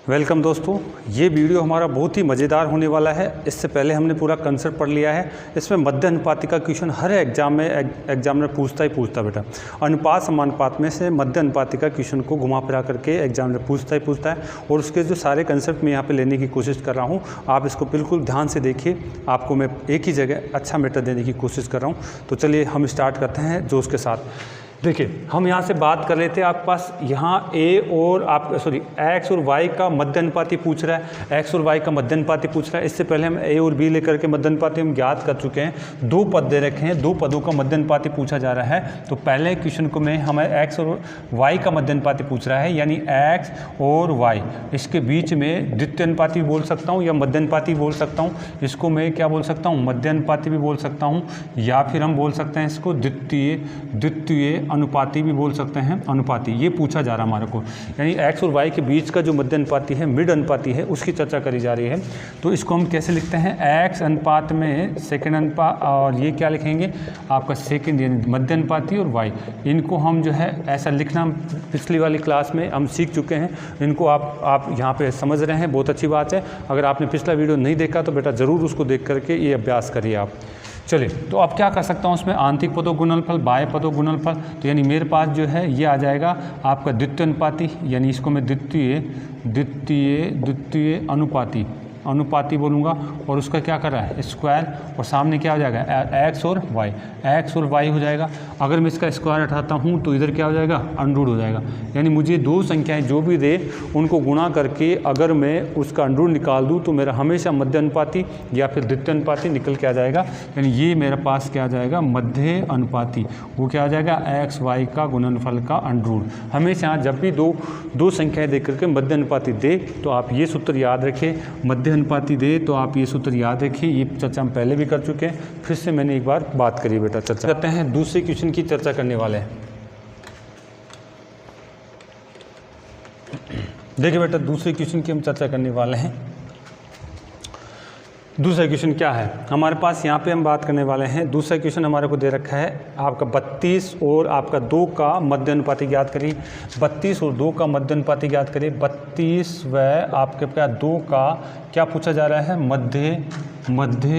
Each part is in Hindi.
वेलकम दोस्तों, ये वीडियो हमारा बहुत ही मज़ेदार होने वाला है। इससे पहले हमने पूरा कंसेप्ट पढ़ लिया है। इसमें मध्य अनुपाती का क्वेश्चन हर एग्जाम में एग्जामिनर पूछता ही पूछता बेटा। अनुपात समानुपात में से मध्य अनुपाती का क्वेश्चन को घुमा फिरा करके एग्जामिनर पूछता ही पूछता है। और उसके जो सारे कंसेप्ट मैं यहाँ पे लेने की कोशिश कर रहा हूँ, आप इसको बिल्कुल ध्यान से देखिए। आपको मैं एक ही जगह अच्छा मैटर देने की कोशिश कर रहा हूँ। तो चलिए हम स्टार्ट करते हैं जोश के साथ। देखिए, हम यहाँ से बात कर लेते हैं। आपके पास यहाँ ए और एक्स और वाई का मध्य अनुपाती पूछ रहा है। एक्स और वाई का मध्य अनुपाती पूछ रहा है। इससे पहले हम ए और बी लेकर के मध्य अनुपाती हम ज्ञात कर चुके हैं। दो पद दे रखे हैं, दो पदों का मध्य अनुपाती पूछा जा रहा है। तो पहले क्वेश्चन को में हमें एक्स और वाई का मध्य अनुपाती पूछ रहा है, यानी एक्स और वाई, इसके बीच में द्वितीय अनुपाती भी बोल सकता हूँ या मध्य अनुपाती बोल सकता हूँ। इसको मैं क्या बोल सकता हूँ, मध्य अनुपाती भी बोल सकता हूँ, या फिर हम बोल सकते हैं इसको द्वितीय अनुपाती भी बोल सकते हैं। अनुपाती ये पूछा जा रहा है हमारे को, यानी एक्स और वाई के बीच का जो मध्य अनुपाती है, मिड अनुपाती है, उसकी चर्चा करी जा रही है। तो इसको हम कैसे लिखते हैं, एक्स अनुपात में सेकंड अनुपात, और ये क्या लिखेंगे आपका सेकंड, यानी मध्य अनुपाती और वाई। इनको हम जो है ऐसा लिखना पिछली वाली क्लास में हम सीख चुके हैं। इनको आप यहाँ पे समझ रहे हैं, बहुत अच्छी बात है। अगर आपने पिछला वीडियो नहीं देखा तो बेटा ज़रूर उसको देख करके ये अभ्यास करिए आप। चलिए, तो अब क्या कर सकता हूँ उसमें, आंतरिक पदों गुणनफल, बाह्य पदों गुणनफल। तो यानी मेरे पास जो है ये आ जाएगा आपका द्वितीय अनुपाती, यानी इसको मैं द्वितीय अनुपाती बोलूँगा। और उसका क्या कर रहा है, स्क्वायर, और सामने क्या हो जाएगा, एक्स और वाई हो जाएगा। अगर मैं इसका स्क्वायर हटाता हूँ तो इधर क्या हो जाएगा, अंडरूट हो जाएगा। यानी मुझे दो संख्याएं जो भी दे उनको गुणा करके अगर मैं उसका अंडरूट निकाल दूँ तो मेरा हमेशा मध्य अनुपाती या फिर द्वितीय अनुपाती निकल के आ जाएगा। यानी ये मेरे पास क्या आ जाएगा, मध्य अनुपाती। वो क्या आ जाएगा, एक्स वाई का गुणनफल का अंडरूट। हमेशा जब भी दो संख्याएँ दे करके मध्य अनुपाती दे तो आप ये सूत्र याद रखें, मध्य अनुपाती दे तो आप ये सूत्र याद रखिए। ये चर्चा हम पहले भी कर चुके हैं, फिर से मैंने एक बार बात करी बेटा। चर्चा करते हैं, दूसरे क्वेश्चन की चर्चा करने वाले हैं। देखिए बेटा, दूसरे क्वेश्चन की हम चर्चा करने वाले हैं। दूसरा क्वेश्चन क्या है हमारे पास, यहाँ पे हम बात करने वाले हैं। दूसरा क्वेश्चन हमारे को दे रखा है आपका 32 और आपका 2 का मध्य अनुपाती ज्ञात करिए। 32 और 2 का मध्य अनुपाती ज्ञात करिए। 32 व आपके क्या 2 का क्या पूछा जा रहा है, मध्य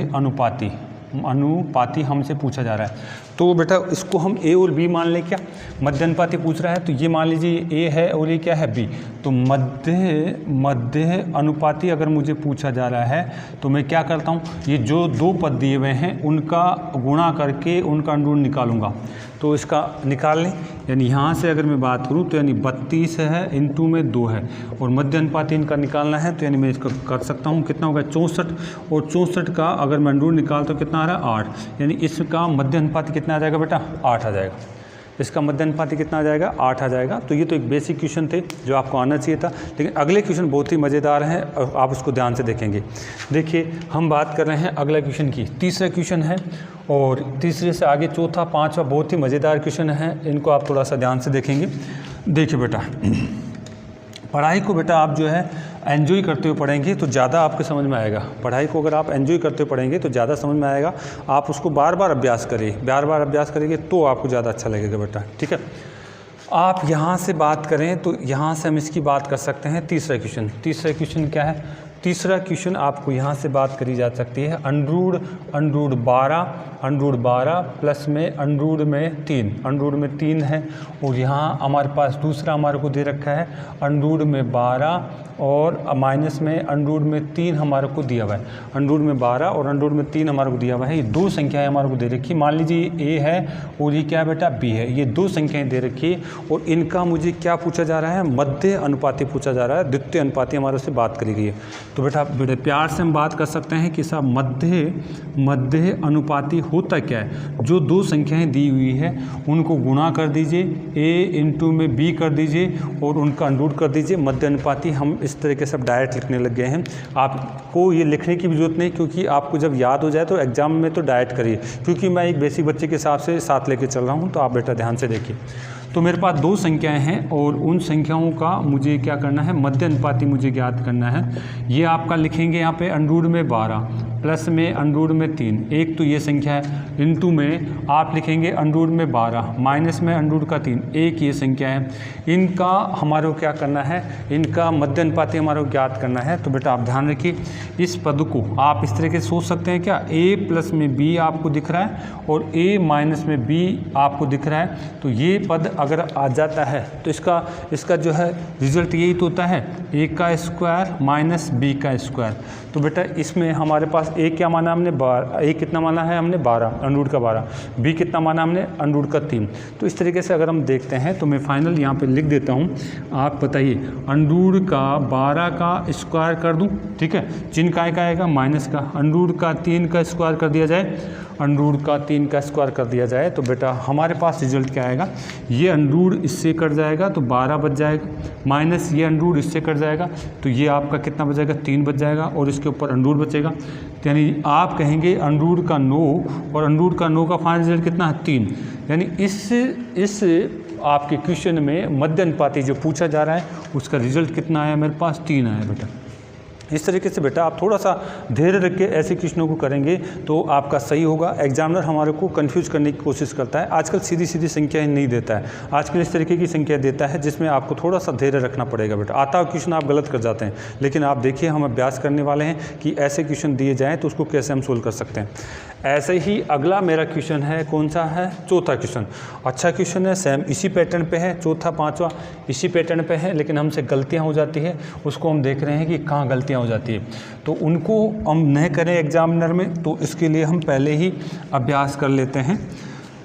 अनुपाती हमसे पूछा जा रहा है। तो बेटा इसको हम ए और बी मान लें। क्या मध्य अनुपाती पूछ रहा है तो ये मान लीजिए ए है और ये क्या है, बी। तो मध्य अनुपाती अगर मुझे पूछा जा रहा है तो मैं क्या करता हूँ, ये जो दो पद दिए हुए हैं उनका गुणा करके उनका अंडरूट निकालूंगा। तो इसका निकाल लें, यानी यहाँ से अगर मैं बात करूँ तो यानी 32 है, इंटू में 2 है, और मध्य अनुपाती इनका निकालना है। तो यानी मैं इसको कर सकता हूँ, कितना होगा 64, और 64 का अगर मैं अंडरूट निकाल तो कितना आ रहा है 8, यानी इसका मध्य अनुपाती कितना आ जाएगा बेटा, 8 आ जाएगा। इसका मध्य अनुपाती कितना आ जाएगा, 8 आ जाएगा। तो ये तो एक बेसिक क्वेश्चन थे जो आपको आना चाहिए था, लेकिन अगले क्वेश्चन बहुत ही मज़ेदार हैं और आप उसको ध्यान से देखेंगे। देखिए, हम बात कर रहे हैं अगला क्वेश्चन की, तीसरा क्वेश्चन है, और तीसरे से आगे चौथा पांचवा बहुत ही मज़ेदार क्वेश्चन है। इनको आप थोड़ा सा ध्यान से देखेंगे। देखिए बेटा, पढ़ाई को बेटा आप जो है एंजॉय करते हुए पढ़ेंगे तो ज़्यादा आपके समझ में आएगा। पढ़ाई को अगर आप एंजॉय करते हुए पढ़ेंगे तो ज़्यादा समझ में आएगा। आप उसको बार बार अभ्यास करिए, बार बार अभ्यास करेंगे तो आपको ज़्यादा अच्छा लगेगा बेटा, ठीक है। आप यहाँ से बात करें तो यहाँ से हम इसकी बात कर सकते हैं। तीसरा क्वेश्चन क्या है, तीसरा क्वेश्चन आपको यहाँ से बात करी जा सकती है, अंडरूट 12 प्लस में अंडरूट में 3 है। और यहाँ हमारे पास दूसरा हमारे को दे रखा है अंडरूट में 12 और माइनस में अंडरूट में 3 हमारे को दिया हुआ है। अंडरूट में 12 और अंडरूट में 3 हमारे को दिया हुआ है। ये दो संख्याएं हमारे को दे रखी, मान लीजिए ए है और ये क्या है बेटा, बी है। ये दो संख्याएं दे रखी है और इनका मुझे क्या पूछा जा रहा है, मध्य अनुपाती पूछा जा रहा है। द्वितीय अनुपाती हमारे से बात करी गई है। तो बेटा प्यार से हम बात कर सकते हैं कि साहब मध्य अनुपाती होता क्या है, जो दो संख्याएं दी हुई है उनको गुणा कर दीजिए, ए इंटू में बी कर दीजिए और उनका अंडरूट कर दीजिए। मध्य अनुपाती हम इस तरीके से डायरेक्ट लिखने लग गए हैं। आपको ये लिखने की भी जरूरत नहीं, क्योंकि आपको जब याद हो जाए तो एग्जाम में तो डायरेक्ट करिए, क्योंकि मैं एक बेसिक बच्चे के हिसाब से साथ लेके चल रहा हूँ। तो आप बेटा ध्यान से देखिए। तो मेरे पास दो संख्याएं हैं और उन संख्याओं का मुझे क्या करना है, मध्य अनुपाती मुझे ज्ञात करना है। ये आपका लिखेंगे यहाँ पे अंडरूट में 12 प्लस में अंडर में 3, एक तो ये संख्या है, इनटू में आप लिखेंगे अंडर में 12, माइनस में अंडर का 3, एक ये संख्या है। इनका हमारे को क्या करना है, इनका मध्य अनुपाती हमारे को ज्ञात करना है। तो बेटा आप ध्यान रखिए, इस पद को आप इस तरीके से सोच सकते हैं क्या, a प्लस में b आपको दिख रहा है और a माइनस में b आपको दिख रहा है। तो ये पद अगर आ जाता है तो इसका जो है रिजल्ट यही तो होता है, a का स्क्वायर माइनस b का स्क्वायर। तो बेटा इसमें हमारे पास a क्या माना हमने, a कितना माना है हमने 12, अंडर का 12, b कितना माना हमने अंडर का 3। तो इस तरीके से अगर हम देखते हैं तो मैं फाइनल यहाँ पे लिख देता हूँ, आप बताइए अंडर का 12 का स्क्वायर कर दूँ, ठीक है, चिन्ह काय का आएगा माइनस का, अंडर का 3 का स्क्वायर कर दिया जाए, अंडर का 3 का स्क्वायर कर दिया जाए, तो बेटा हमारे पास रिजल्ट क्या आएगा, ये अंडर इससे कट जाएगा तो 12 बच जाएगा, माइनस ये अंडर इससे कट जाएगा तो ये आपका कितना बच जाएगा, 3 बच जाएगा और इसके ऊपर अंडर बचेगा। तो यानी आप कहेंगे अंडर का 9 और अंडर का 9 का फाइनल रिजल्ट कितना है 3। यानी इस आपके क्वेश्चन में मध्य अनुपाती जो पूछा जा रहा है उसका रिजल्ट कितना आया, मेरे पास 3 आया बेटा। इस तरीके से बेटा आप थोड़ा सा धैर्य रख के ऐसे क्वेश्चनों को करेंगे तो आपका सही होगा। एग्जामिनर हमारे को कंफ्यूज करने की कोशिश करता है, आजकल सीधी सीधी संख्याएं नहीं देता है, आजकल इस तरीके की संख्या देता है जिसमें आपको थोड़ा सा धैर्य रखना पड़ेगा बेटा। आता हुआ क्वेश्चन आप गलत कर जाते हैं, लेकिन आप देखिए हम अभ्यास करने वाले हैं कि ऐसे क्वेश्चन दिए जाएँ तो उसको कैसे हम सोल्व कर सकते हैं। ऐसे ही अगला मेरा क्वेश्चन है, कौन सा है, चौथा क्वेश्चन। अच्छा क्वेश्चन है, सेम इसी पैटर्न पे है, चौथा पांचवा इसी पैटर्न पे है, लेकिन हमसे गलतियां हो जाती है, उसको हम देख रहे हैं कि कहाँ गलतियां हो जाती है, तो उनको हम नहीं करें एग्जामिनर में, तो इसके लिए हम पहले ही अभ्यास कर लेते हैं।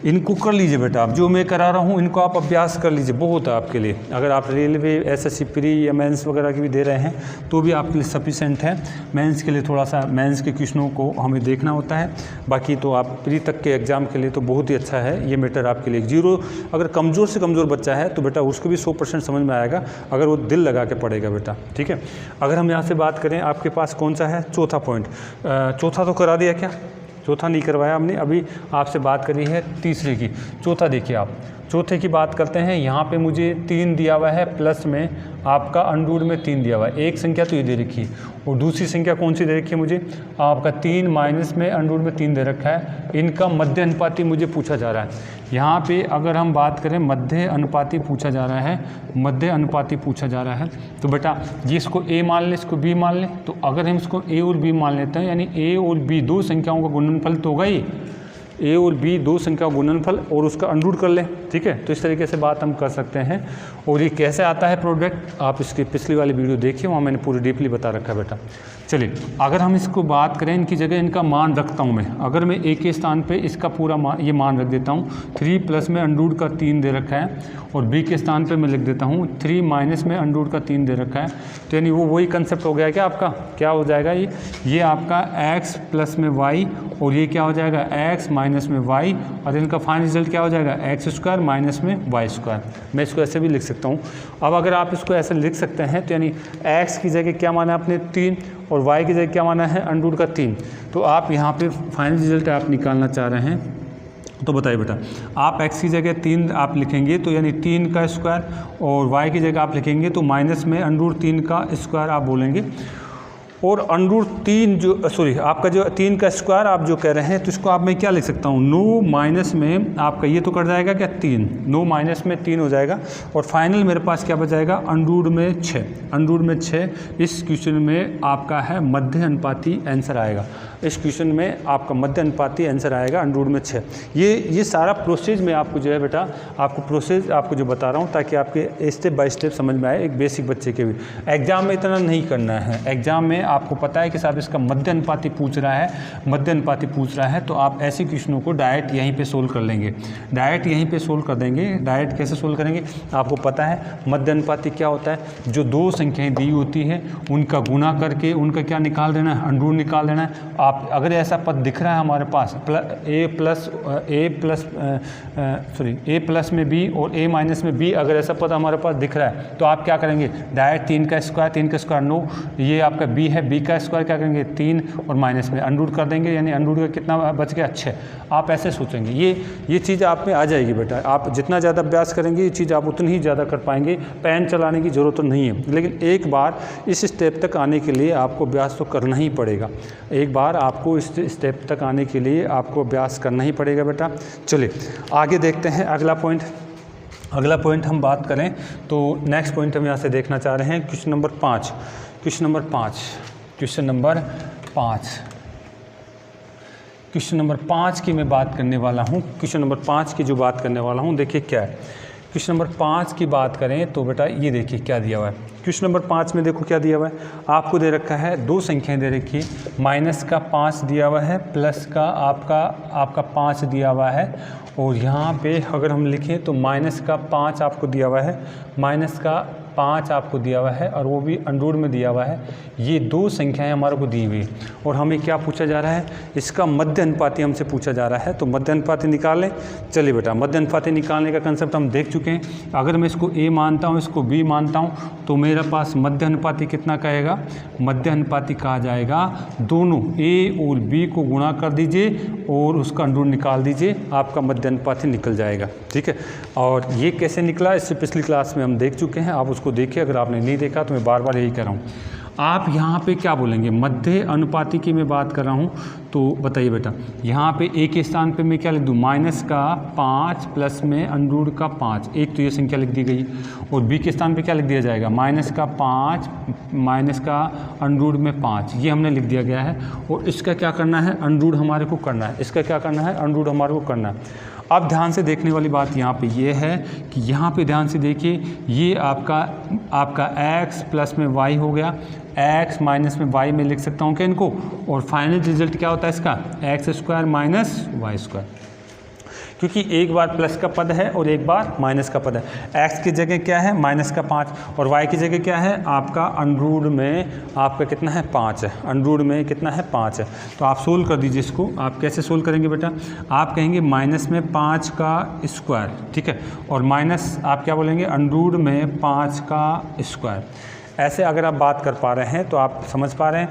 इनको कर लीजिए बेटा, आप जो मैं करा रहा हूँ इनको आप अभ्यास कर लीजिए, बहुत है आपके लिए। अगर आप रेलवे एसएससी प्री या मेंस वगैरह की भी दे रहे हैं तो भी आपके लिए सफिशेंट है। मेंस के लिए थोड़ा सा मेंस के क्वेश्चनों को हमें देखना होता है, बाकी तो आप प्री तक के एग्ज़ाम के लिए तो बहुत ही अच्छा है ये मैटर आपके लिए। जीरो अगर कमज़ोर से कमज़ोर बच्चा है तो बेटा उसको भी 100% समझ में आएगा अगर वो दिल लगा के पढ़ेगा बेटा, ठीक है। अगर हम यहाँ से बात करें, आपके पास कौन सा है, चौथा पॉइंट। चौथा तो करा दिया क्या, चौथा नहीं करवाया हमने, अभी आपसे बात करी है तीसरे की। चौथा देखिए आप, चौथे की बात करते हैं। यहाँ पे मुझे 3 दिया हुआ है, प्लस में आपका अंडर में 3 दिया हुआ है, एक संख्या तो ये दे रखी है और दूसरी संख्या कौन सी दे रखी है मुझे, आपका 3 माइनस में अंडर में 3 दे रखा है। इनका मध्य अनुपाती मुझे पूछा जा रहा है। यहाँ पे अगर हम बात करें मध्य अनुपाती पूछा जा रहा है, मध्य अनुपाती पूछा जा रहा है, तो बेटा ये इसको a मान लें, इसको b मान लें। तो अगर हम इसको a और b मान लेते हैं, यानी a और b दो संख्याओं का गुणनफल तो होगा ही, a और b दो संख्या गुणनफल और उसका अंडर कर लें, ठीक है। तो इस तरीके से बात हम कर सकते हैं। और ये कैसे आता है प्रोडक्ट, आप इसकी पिछली वाली वीडियो देखिए, वहाँ मैंने पूरी डीपली बता रखा है बेटा। चलिए अगर हम इसको बात करें, इनकी जगह इनका मान रखता हूँ मैं। अगर मैं a के स्थान पे इसका पूरा ये मान रख देता हूँ, 3 प्लस में अंडर का 3 दे रखा है, और b के स्थान पे मैं लिख देता हूँ 3 माइनस में अंडर का 3 दे रखा है। तो यानी वो वही कंसेप्ट हो गया क्या आपका, क्या हो जाएगा ये आपका x प्लस में y, और ये क्या हो जाएगा x माइनस में y, और इनका फाइनल रिजल्ट क्या हो जाएगा x स्क्वायर माइनस में y स्क्वायर। मैं इसको ऐसे भी लिख सकता हूँ। अब अगर आप इसको ऐसे लिख सकते हैं तो यानी x की जगह क्या माना है आपने 3 और y की जगह क्या माना है अंडर का 3। तो आप यहाँ पे फाइनल रिजल्ट आप निकालना चाह रहे हैं, तो बताइए बेटा, आप x की जगह 3 आप लिखेंगे तो यानी 3 का स्क्वायर, और y की जगह आप लिखेंगे तो माइनस में अंडर 3 का स्क्वायर आप बोलेंगे, और अंडर 3 जो सॉरी आपका जो 3 का स्क्वायर आप जो कह रहे हैं, तो इसको आप मैं क्या लिख सकता हूँ, 9 माइनस में आपका ये तो कट जाएगा क्या 3, 9 माइनस में 3 हो जाएगा, और फाइनल मेरे पास क्या बच जाएगा अंडर में 6, अंडर में 6। इस क्वेश्चन में आपका है मध्य अनुपाती आंसर आएगा, इस क्वेश्चन में आपका मध्य अनुपाती आंसर आएगा अंडर में 6। ये सारा प्रोसेस में आपको जो है बेटा, आपको प्रोसेस आपको जो बता रहा हूँ ताकि आपके स्टेप बाय स्टेप समझ में आए, एक बेसिक बच्चे के भी। एग्जाम में इतना नहीं करना है, एग्जाम में आपको पता है कि साहब इसका मध्य अनुपाती पूछ रहा है, मध्य अनुपाती पूछ रहा है, तो आप ऐसे क्वेश्चनों को डायरेक्ट यहीं पे सोल्व कर लेंगे, डायरेक्ट यहीं पे सोल्व कर देंगे। डायरेक्ट कैसे सोल्व करेंगे, आपको पता है मध्य अनुपाती क्या होता है, जो दो संख्याएं दी होती हैं उनका गुना करके उनका क्या निकाल देना है, अंडर निकाल देना है। आप अगर ऐसा पद दिख रहा है हमारे पास a प्लस में b और a माइनस में b, अगर ऐसा पद हमारे पास दिख रहा है तो आप क्या करेंगे, डायरेक्ट 3 का स्क्वायर 9, ये आपका b है, b का स्क्वायर क्या करेंगे 3 और माइनस में अंडर कर देंगे, यानी अंडर का कितना बच गया 6। आप ऐसे सोचेंगे, ये चीज़ आप में आ जाएगी बेटा। आप जितना ज़्यादा अभ्यास करेंगे ये चीज़ आप उतनी ही ज़्यादा कर पाएंगे, पेन चलाने की ज़रूरत तो नहीं है, लेकिन एक बार इस स्टेप तक आने के लिए आपको अभ्यास तो करना ही पड़ेगा। एक बार आपको इस स्टेप तक आने के लिए आपको अभ्यास करना ही पड़ेगा बेटा। चलिए आगे देखते हैं अगला पॉइंट। अगला पॉइंट हम बात करें तो नेक्स्ट पॉइंट हम यहाँ से देखना चाह रहे हैं क्वेश्चन नंबर 5। क्वेश्चन नंबर 5 की मैं बात करने वाला हूँ। क्वेश्चन नंबर 5 की जो बात करने वाला हूँ, देखिए क्या है। क्वेश्चन नंबर 5 की बात करें तो बेटा ये देखिए क्या दिया हुआ है। क्वेश्चन नंबर 5 में देखो क्या दिया हुआ है, आपको दे रखा है दो संख्याएं दे रखी है, माइनस का 5 दिया हुआ है, प्लस का आपका 5 दिया हुआ है, और यहाँ पे अगर हम लिखें तो माइनस का 5 आपको दिया हुआ है, माइनस का 5 आपको दिया हुआ है, और वो भी अंडर में दिया हुआ है। ये दो संख्याएं हमारे को दी हुई और हमें क्या पूछा जा रहा है, इसका मध्य अनुपाती हमसे पूछा जा रहा है। तो मध्य अनुपाती निकाल लें। चलिए बेटा, मध्य अनुपाती निकालने का कंसेप्ट हम देख चुके हैं। अगर मैं इसको ए मानता हूँ, इसको बी मानता हूँ, तो मेरे पास मध्य अनुपाती कितना कहेगा, मध्य अनुपाती कहा जाएगा दोनों ए और बी को गुणा कर दीजिए और उसका अंडर निकाल दीजिए, आपका मध्य अनुपाती निकल जाएगा। ठीक है, और ये कैसे निकला इससे पिछली क्लास में हम देख चुके हैं, आप उसको देखिए। अगर आपने नहीं देखा तो मैं बार बार यही कह रहा हूँ। आप यहाँ पे क्या बोलेंगे, मध्य अनुपाती की मैं बात कर रहा हूँ, तो बताइए बेटा, यहाँ पे ए के स्थान पे मैं क्या लिख दूँ, माइनस का 5 प्लस में अंडर का 5, एक तो ये संख्या लिख दी गई, और बी के स्थान पे क्या लिख दिया जाएगा, माइनस का 5 माइनस का अंडर में 5, ये हमने लिख दिया गया है। और इसका क्या करना है, अंडर हमारे को करना है, इसका क्या करना है, अंडर हमारे को करना है। अब ध्यान से देखने वाली बात यहाँ पे ये है कि यहाँ पे ध्यान से देखिए, ये आपका x प्लस में y हो गया, x माइनस में y में लिख सकता हूँ क्या इनको, और फाइनल रिजल्ट क्या होता है इसका, x square minus Y square, क्योंकि एक बार प्लस का पद है और एक बार माइनस का पद है। x की जगह क्या है, माइनस का 5, और y की जगह क्या है, आपका अंडर में आपका कितना है, 5 है, अंडर में कितना है, 5 है। तो आप सोल्व कर दीजिए इसको। आप कैसे सोल्व करेंगे बेटा, आप कहेंगे माइनस में 5 का स्क्वायर, ठीक है, और माइनस आप क्या बोलेंगे, अंडर में 5 का स्क्वायर। ऐसे अगर आप बात कर पा रहे हैं तो आप समझ पा रहे हैं,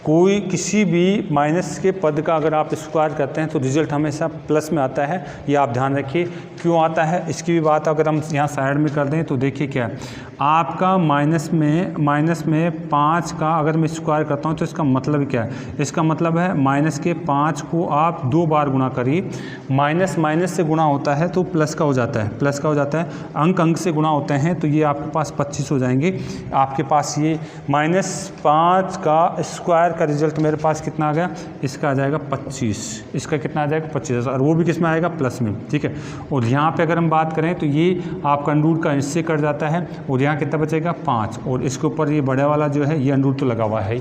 कोई किसी भी माइनस के पद का अगर आप स्क्वायर करते हैं तो रिजल्ट हमेशा प्लस में आता है, ये आप ध्यान रखिए। क्यों आता है इसकी भी बात अगर हम यहाँ साइड में कर दें तो देखिए क्या है, आपका माइनस में 5 का अगर मैं स्क्वायर करता हूँ तो इसका मतलब क्या है, इसका मतलब है माइनस के 5 को आप 2 बार गुणा करिए, माइनस माइनस से गुणा होता है तो प्लस का हो जाता है, प्लस का हो जाता है, अंक से गुणा होते हैं तो ये आपके पास 25 हो जाएंगे। आपके पास ये -5 का स्क्वायर का रिजल्ट मेरे पास कितना आ गया, इसका आ जाएगा 25, इसका कितना आ जाएगा 25, और वो भी किस में आएगा, प्लस में। ठीक है, और यहाँ पे अगर हम बात करें तो ये आपका अंडर का इससे कट जाता है, और यहाँ कितना बचेगा 5, और इसके ऊपर ये बड़े वाला जो है ये अंडर तो लगा हुआ है।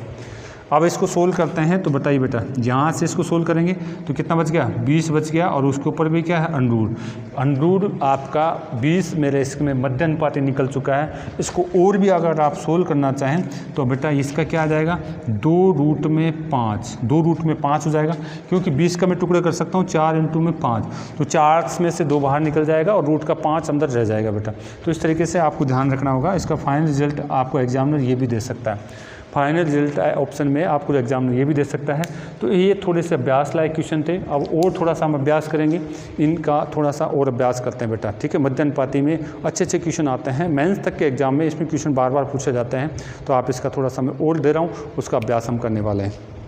अब इसको सोल्व करते हैं तो बताइए बेटा, यहाँ से इसको सोल्व करेंगे तो कितना बच गया, 20 बच गया, और उसके ऊपर भी क्या है, अंडर आपका 20 मेरे इसमें मध्य अनुपाती निकल चुका है। इसको और भी अगर आप सोल्व करना चाहें तो बेटा इसका क्या आ जाएगा, 2 रूट में 5 हो जाएगा, क्योंकि 20 का मैं टुकड़े कर सकता हूँ 4 इंटू में 5, तो 4 में से 2 बाहर निकल जाएगा और रूट का 5 अंदर रह जाएगा बेटा। तो इस तरीके से आपको ध्यान रखना होगा। इसका फाइनल रिजल्ट आपको एग्जामिनर ये भी दे सकता है, फाइनल रिजल्ट ऑप्शन में आपको एग्जाम ये भी दे सकता है। तो ये थोड़े से अभ्यास लायक क्वेश्चन थे। अब और थोड़ा सा हम अभ्यास करेंगे, इनका थोड़ा सा और अभ्यास करते हैं बेटा। ठीक है, मध्य अनुपाती में अच्छे क्वेश्चन आते हैं, मेंस तक के एग्जाम में इसमें क्वेश्चन बार बार पूछे जाते हैं, तो आप इसका थोड़ा सा मैं और दे रहा हूँ, उसका अभ्यास हम करने वाले हैं।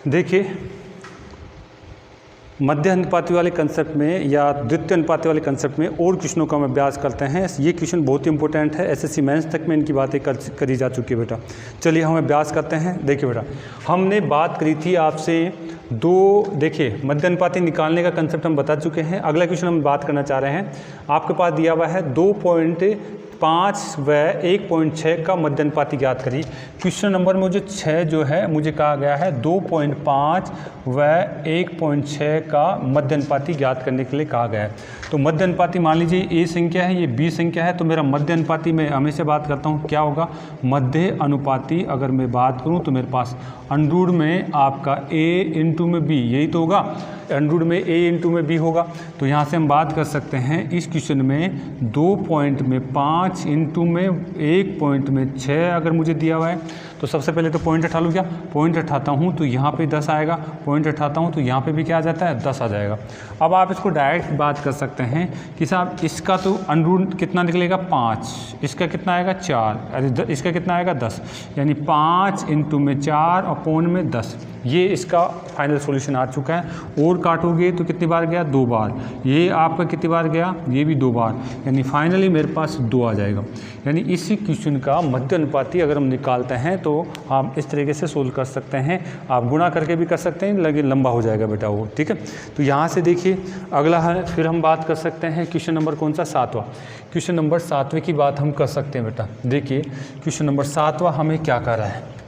देखिए, मध्य अनुपाती वाले कंसेप्ट में या द्वितीय अनुपाती वाले कंसेप्ट में और क्वेश्चनों का हम अभ्यास करते हैं। ये क्वेश्चन बहुत ही इंपॉर्टेंट है, एसएससी मेंस तक में इनकी बातें करी जा चुकी है बेटा। चलिए हम अभ्यास करते हैं। देखिए बेटा, हमने बात करी थी आपसे देखिए मध्य अनुपाती निकालने का कंसेप्ट हम बता चुके हैं। अगला क्वेश्चन हम बात करना चाह रहे हैं, आपके पास दिया हुआ है 2.5 व 1.6 का मध्य अनुपाती ज्ञात करिए। क्वेश्चन नंबर में जो 6 जो है मुझे कहा गया है 2.5 व 1.6 का मध्य अनुपाती ज्ञात करने के लिए कहा गया है। तो मध्य अनुपाती मान लीजिए ए संख्या है, ये बी संख्या है, तो मेरा मध्य अनुपाती में हमेशा बात करता हूँ क्या होगा, मध्य अनुपाती अगर मैं बात करूँ तो मेरे पास अंडर में आपका ए इंटू में बी, यही तो होगा, अंडर में ए इंटू में बी होगा। तो यहाँ से हम बात कर सकते हैं इस क्वेश्चन में 2 पॉइंट में 5 5 इंटू में 1 पॉइंट में 6 अगर मुझे दिया हुआ है तो सबसे पहले तो पॉइंट उठा लूँ क्या, पॉइंट उठाता हूँ तो यहाँ पे 10 आएगा, पॉइंट उठाता हूँ तो यहाँ पे भी क्या आ जाता है 10 आ जाएगा। अब आप इसको डायरेक्ट बात कर सकते हैं कि साहब इसका तो अंडर कितना निकलेगा 5, इसका कितना आएगा 4, अरे इसका कितना आएगा 10, यानी 5 इंटू में 4 और पौन में 10, ये इसका फाइनल सॉल्यूशन आ चुका है। और काटोगे तो कितनी बार गया 2 बार, ये आपका कितनी बार गया, ये भी 2 बार, यानी फाइनली मेरे पास 2 आ जाएगा। यानी इसी क्वेश्चन का मध्य अनुपाती अगर हम निकालते हैं तो आप इस तरीके से सोल्व कर सकते हैं। आप गुणा करके भी कर सकते हैं, लेकिन लंबा हो जाएगा बेटा वो, ठीक है। तो यहाँ से देखिए अगला है, फिर हम बात कर सकते हैं क्वेश्चन नंबर कौन सा, 7वां। क्वेश्चन नंबर 7वें की बात हम कर सकते हैं बेटा। देखिए क्वेश्चन नंबर 7वां हमें क्या कर रहा है,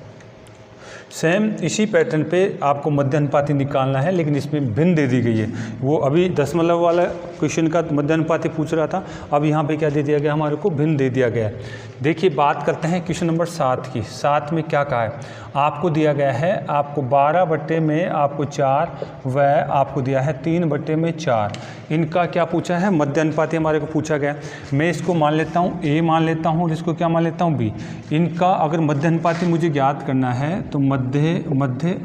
सेम इसी पैटर्न पे आपको मध्य अनुपाती निकालना है, लेकिन इसमें भिन्न दे दी गई है। वो अभी दशमलव वाला क्वेश्चन का मध्य अनुपाती पूछ रहा था, अब यहाँ पे क्या दे दिया गया, हमारे को भिन्न दे दिया गया है। देखिए बात करते हैं क्वेश्चन नंबर 7 की। 7 में क्या कहा है, आपको दिया गया है आपको 12 बट्टे में आपको 4 व आपको दिया है 3 बट्टे में 4, इनका क्या पूछा है, मध्य अनुपाती हमारे को पूछा गया। मैं इसको मान लेता हूँ ए मान लेता हूँ और इसको क्या मान लेता हूँ बी। इनका अगर मध्य अनुपाती मुझे ज्ञात करना है तो मध्य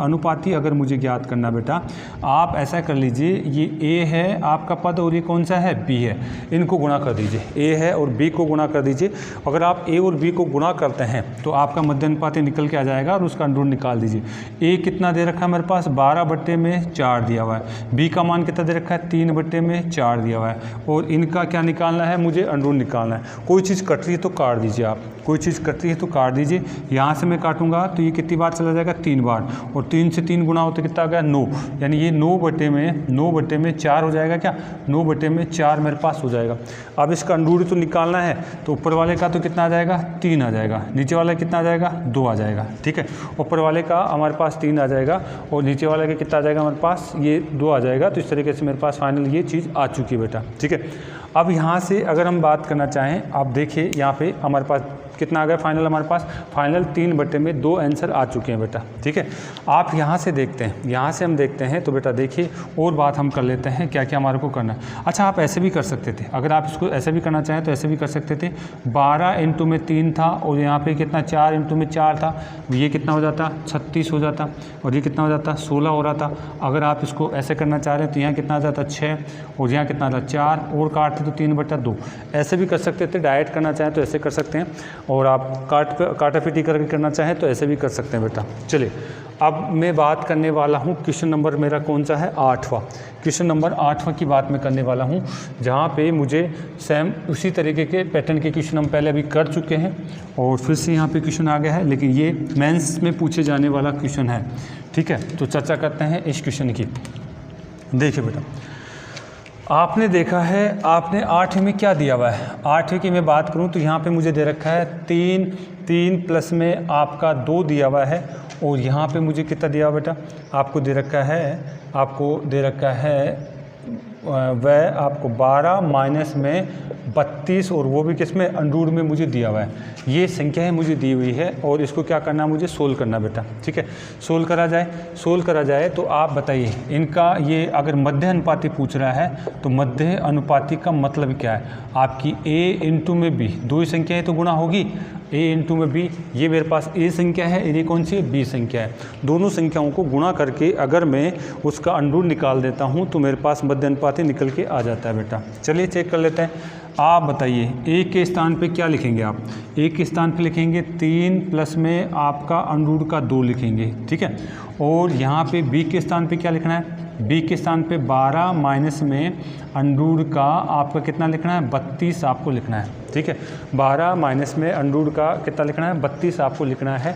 अनुपाती अगर मुझे ज्ञात करना बेटा, आप ऐसा कर लीजिए, ये ए है आपका पद और ये कौन सा है, बी है, इनको गुणा कर दीजिए, ए है और बी को गुणा कर दीजिए। अगर आप ए और बी को गुणा करते हैं तो आपका मध्य अनुपाती निकल के आ जाएगा और उसका अंडर निकाल दीजिए। ए कितना दे रखा है मेरे पास, 12 बट्टे में 4 दिया हुआ है, बी का मान कितना दे रखा है, 3 बट्टे में 4 दिया हुआ है, और इनका क्या निकालना है, मुझे अंडर निकालना है। कोई चीज़ कट रही है तो काट दीजिए, आप कोई चीज़ कट रही है तो काट दीजिए। यहाँ से मैं काटूंगा तो ये कितनी बार चला जाएगा, 3 बार, और 3 से 3 गुना होते कितना आ गया 9, यानी ये 9 बट्टे में 4 हो जाएगा, क्या 9 बट्टे में 4 मेरे पास हो जाएगा। अब इसका अंडूर तो निकालना है, तो ऊपर वाले का तो कितना आ जाएगा, 3 आ जाएगा, नीचे वाला कितना आ जाएगा, 2 आ जाएगा, ठीक है। ऊपर वाले का हमारे पास 3 आ जाएगा और नीचे वाले का कितना आ जाएगा हमारे पास, ये 2 आ जाएगा। तो इस तरीके से मेरे पास फाइनल ये चीज़ आ चुकी है बेटा, ठीक है। अब यहाँ से अगर हम बात करना चाहें, आप देखिए यहाँ पे हमारे पास कितना आ गया फाइनल, हमारे पास फाइनल 3 बट्टे में 2 आंसर आ चुके हैं बेटा, ठीक है। आप यहाँ से देखते हैं, यहाँ से हम देखते हैं तो बेटा देखिए और बात हम कर लेते हैं क्या क्या हमारे को करना है। अच्छा आप ऐसे भी कर सकते थे, अगर आप इसको ऐसे भी करना चाहें तो ऐसे भी कर सकते थे। 12 इंटू में 3 था और यहाँ पे कितना 4 इंटू में 4 था, ये कितना हो जाता 36 हो जाता, और ये कितना हो जाता 16 हो रहा था। अगर आप इसको ऐसे करना चाह रहे हैं तो यहाँ कितना आ जाता 6 और यहाँ कितना था 4, और काटते तो 3/2। ऐसे भी कर सकते थे, डायरेक्ट करना चाहें तो ऐसे कर सकते हैं, और आप काटा पीटी करके करना चाहें तो ऐसे भी कर सकते हैं बेटा। चलिए अब मैं बात करने वाला हूँ क्वेश्चन नंबर मेरा कौन सा है, 8वां। क्वेश्चन नंबर 8वां की बात मैं करने वाला हूँ, जहाँ पे मुझे सेम उसी तरीके के पैटर्न के क्वेश्चन हम पहले अभी कर चुके हैं और फिर से यहाँ पे क्वेश्चन आ गया है, लेकिन ये मेंस में पूछे जाने वाला क्वेश्चन है, ठीक है। तो चर्चा करते हैं इस क्वेश्चन की। देखिए बेटा, आपने देखा है, आपने 8वीं में क्या दिया हुआ है, 8वीं की मैं बात करूं तो यहाँ पे मुझे दे रखा है 3 प्लस में आपका 2 दिया हुआ है, और यहाँ पे मुझे कितना दिया हुआ बेटा, आपको दे रखा है वह आपको 12 माइनस में 32, और वो भी किसमें, अंडूर में मुझे दिया हुआ है। ये संख्याएं मुझे दी हुई है और इसको क्या करना, मुझे सोल्व करना बेटा, ठीक है। सोल्व करा जाए तो आप बताइए इनका, ये अगर मध्य अनुपाती पूछ रहा है तो मध्य अनुपाती का मतलब क्या है, आपकी a इंटू में b, 2 संख्याएँ तो गुणा होगी, a इंटू में b, ये मेरे पास a संख्या है, ये कौन सी है, b संख्या है। दोनों संख्याओं को गुणा करके अगर मैं उसका अंडूर निकाल देता हूँ तो मेरे पास मध्य अनुपाती निकल के आ जाता है बेटा। चलिए चेक कर लेते हैं। आप बताइए a के स्थान पे क्या लिखेंगे, आप a के स्थान पे लिखेंगे 3 प्लस में आपका अंडूर का 2 लिखेंगे, ठीक है। और यहाँ पे b के स्थान पे क्या लिखना है, b के स्थान पे 12 माइनस में अंडूर का आपका कितना लिखना है, 32 आपको लिखना है, ठीक है। 12 माइनस में अंडूर का कितना लिखना है, 32 आपको लिखना है।